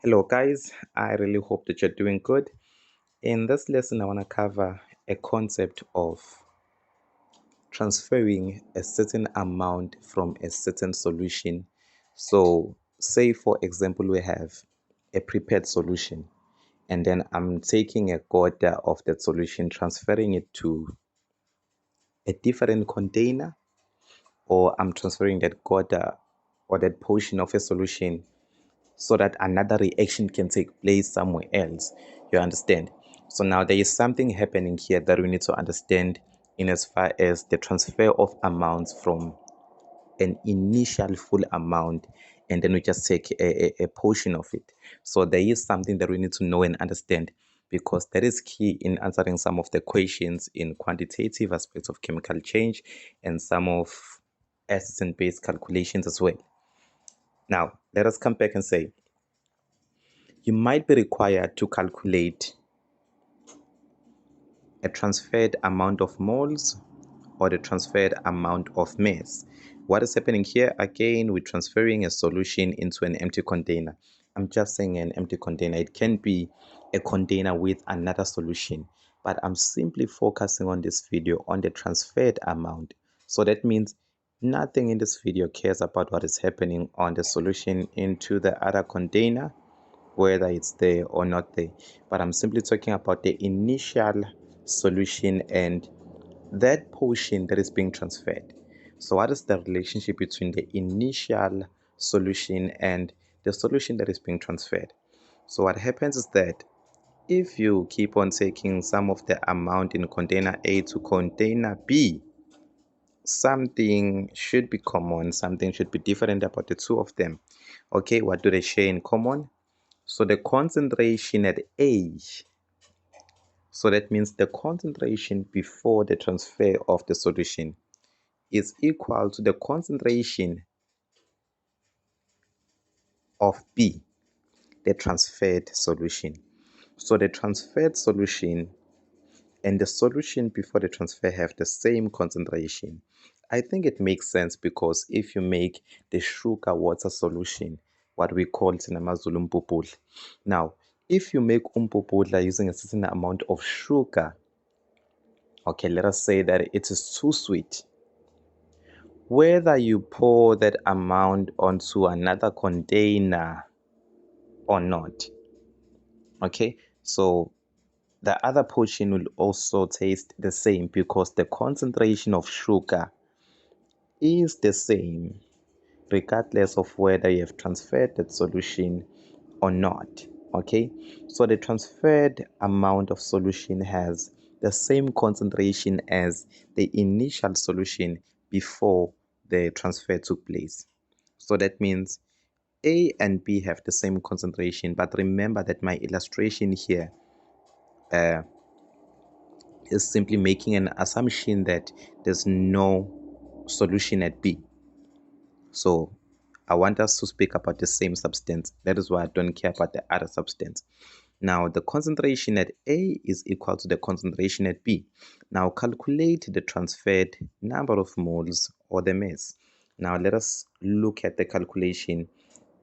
Hello guys, I really hope that you're doing good. In this lesson, I want to cover a concept of transferring a certain amount from a certain solution. So say for example, we have a prepared solution and then I'm taking a quarter of that solution, transferring it to a different container, or I'm transferring that quarter or that portion of a solution so that another reaction can take place somewhere else. You understand? So now there is something happening here that we need to understand in as far as the transfer of amounts from an initial full amount, and then we just take a portion of it. So there is something that we need to know and understand, because that is key in answering some of the questions in quantitative aspects of chemical change and some of assessment based calculations as well. Now let us come back and say you might be required to calculate a transferred amount of moles or the transferred amount of mass. What is happening here? Again, we're transferring a solution into an empty container. I'm just saying an empty container. It can be a container with another solution, but I'm simply focusing on this video on the transferred amount. So that means nothing in this video cares about what is happening on the solution into the other container, whether it's there or not there, but I'm simply talking about the initial solution and that portion that is being transferred. So what is the relationship between the initial solution and the solution that is being transferred? So what happens is that if you keep on taking some of the amount in container A to container B, something should be common, something should be different about the two of them. Okay, what do they share in common? So the concentration at A, so that means the concentration before the transfer of the solution is equal to the concentration of B, the transferred solution. So the transferred solution and the solution before the transfer have the same concentration. I think it makes sense because if you make the sugar water solution, what we call it in Amazulu umpupula. Now, if you make umpupula using a certain amount of sugar, okay, let us say that it is too sweet. Whether you pour that amount onto another container or not, okay, so the other portion will also taste the same because the concentration of sugar is the same regardless of whether you have transferred that solution or not. Okay, so the transferred amount of solution has the same concentration as the initial solution before the transfer took place. So that means A and B have the same concentration, but remember that my illustration here uh, is simply making an assumption that there's no solution at B. So I want us to speak about the same substance. That is why I don't care about the other substance. Now the concentration at A is equal to the concentration at B. Now calculate the transferred number of moles or the mass. Now let us look at the calculation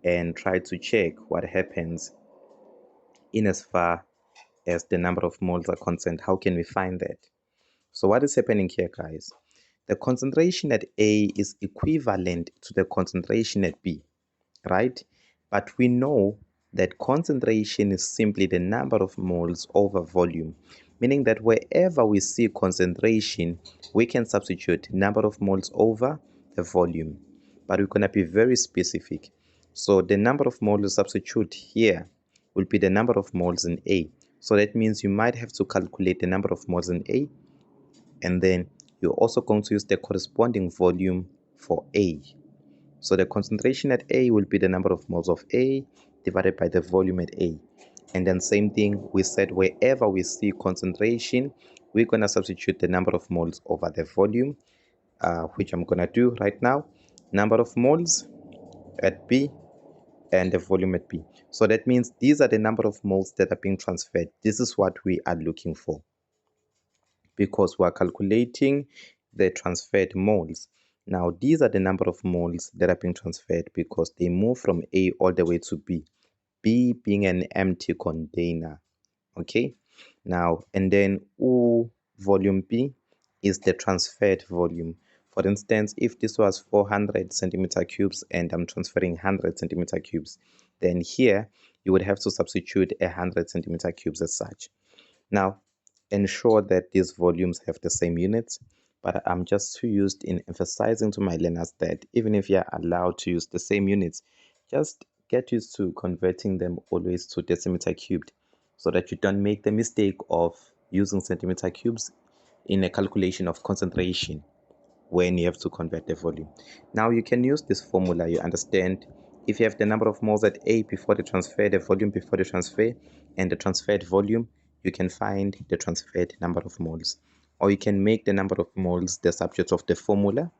and try to check what happens in as far as the number of moles are concerned. How can we find that? So what is happening here, guys? The concentration at A is equivalent to the concentration at B, right? But we know that concentration is simply the number of moles over volume, meaning that wherever we see concentration, we can substitute number of moles over the volume. But we're going to be very specific. So the number of moles you substitute here will be the number of moles in A. So that means you might have to calculate the number of moles in A, and then you're also going to use the corresponding volume for A. So the concentration at A will be the number of moles of A divided by the volume at A. And then same thing, we said wherever we see concentration, we're going to substitute the number of moles over the volume, which I'm going to do right now. Number of moles at B and the volume at B. So that means these are the number of moles that are being transferred. This is what we are looking for, because we are calculating the transferred moles. Now these are the number of moles that are being transferred because they move from A all the way to B. B being an empty container. Okay, now and then U volume B is the transferred volume. For instance, if this was 400 centimeter cubes and I'm transferring 100 centimeter cubes, then here you would have to substitute 100 centimeter cubes as such. Now, ensure that these volumes have the same units, but I'm just too used in emphasizing to my learners that even if you're allowed to use the same units, just get used to converting them always to decimeter cubed so that you don't make the mistake of using centimeter cubes in a calculation of concentration when you have to convert the volume. Now you can use this formula, you understand, if you have the number of moles at A before the transfer, the volume before the transfer, and the transferred volume, you can find the transferred number of moles. Or you can make the number of moles the subject of the formula,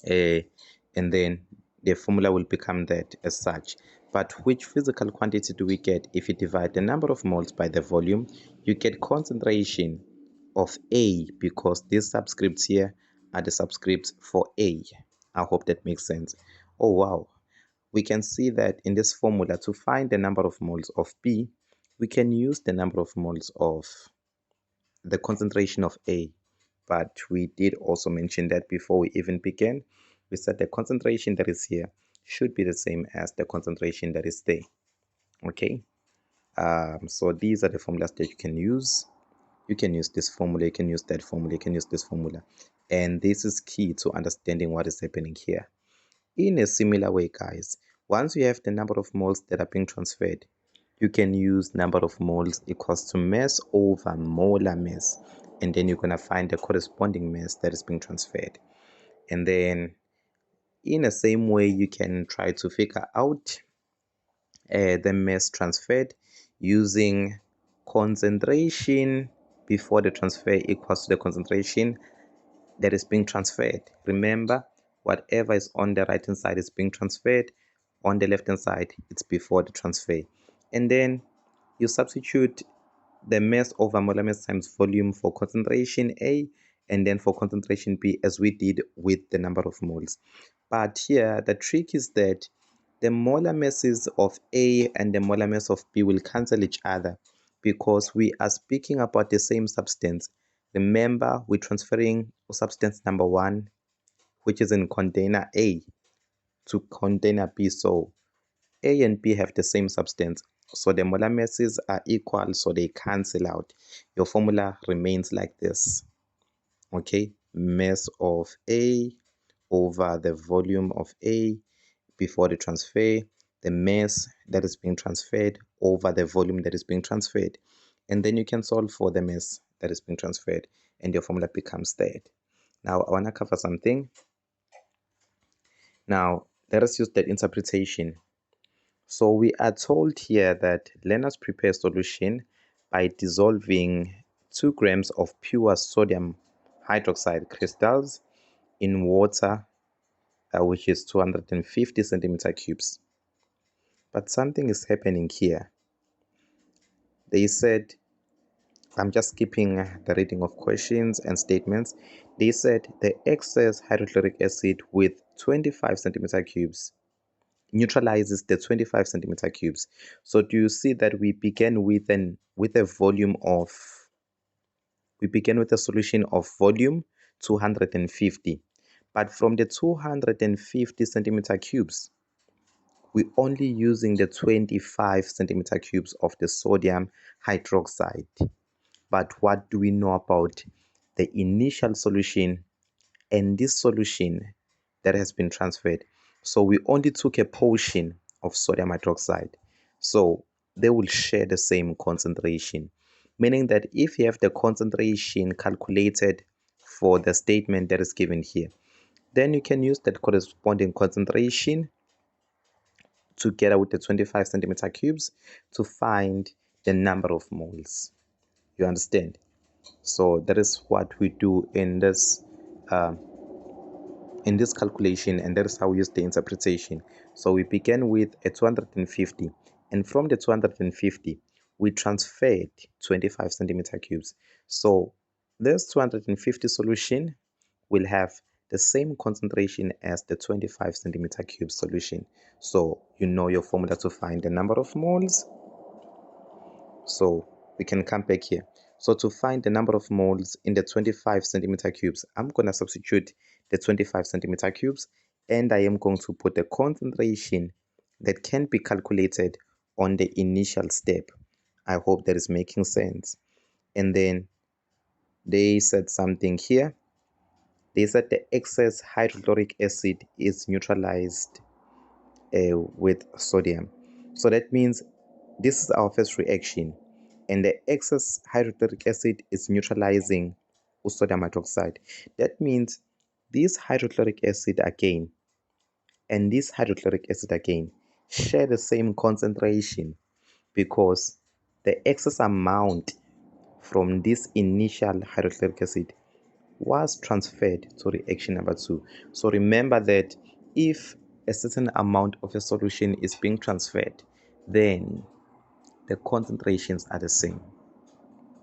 and then the formula will become that as such. But which physical quantity do we get if you divide the number of moles by the volume? You get concentration of A, because these subscripts here are the subscripts for A. I hope that makes sense. Oh wow, we can see that in this formula, to find the number of moles of B, we can use the number of moles of the concentration of A. But we did also mention that before we even began, we said the concentration that is here should be the same as the concentration that is there. Okay, so these are the formulas that you can use. You can use this formula, you can use that formula, you can use this formula, and this is key to understanding what is happening here. In a similar way, guys, once you have the number of moles that are being transferred, you can use number of moles equals to mass over molar mass, and then you're going to find the corresponding mass that is being transferred. And then in the same way, you can try to figure out the mass transferred using concentration before the transfer equals to the concentration that is being transferred. Remember, whatever is on the right hand side is being transferred, on the left hand side it's before the transfer. And then you substitute the mass over molar mass times volume for concentration A, and then for concentration B, as we did with the number of moles. But here the trick is that the molar masses of A and the molar mass of B will cancel each other because we are speaking about the same substance. Remember, we're transferring substance number 1, which is in container A, to container B. So A and B have the same substance. So the molar masses are equal, so they cancel out. Your formula remains like this. Okay, mass of A over the volume of A before the transfer, the mass that is being transferred over the volume that is being transferred. And then you can solve for the mass that is being transferred, and your formula becomes that. Now, I want to cover something. Now, let us use that interpretation. So we are told here that learners prepare a solution by dissolving 2 grams of pure sodium hydroxide crystals in water, which is 250 centimeter cubes. But something is happening here. They said, I'm just skipping the reading of questions and statements. They said the excess hydrochloric acid with 25 centimeter cubes neutralizes the 25 centimeter cubes. So do you see that we began with a volume of, we began with a solution of volume 250, but from the 250 centimeter cubes, we're only using the 25 centimeter cubes of the sodium hydroxide. But what do we know about the initial solution and this solution that has been transferred? So we only took a portion of sodium hydroxide. So they will share the same concentration, meaning that if you have the concentration calculated for the statement that is given here, then you can use that corresponding concentration together with the 25 centimeter cubes to find the number of moles. You understand? So that is what we do in this calculation, and that is how we use the interpretation. So we began with a 250, and from the 250 we transferred 25 centimeter cubes. So this 250 solution will have the same concentration as the 25 centimeter cube solution. So you know your formula to find the number of moles. So we can come back here. So to find the number of moles in the 25 centimeter cubes, I'm going to substitute the 25 centimeter cubes, and I am going to put the concentration that can be calculated on the initial step. I hope that is making sense. And then they said something here. They said the excess hydrochloric acid is neutralized with sodium. So that means this is our first reaction, and the excess hydrochloric acid is neutralizing with sodium hydroxide. That means this hydrochloric acid again and this hydrochloric acid again share the same concentration, because the excess amount from this initial hydrochloric acid was transferred to reaction number 2. So remember that if a certain amount of a solution is being transferred, then the concentrations are the same.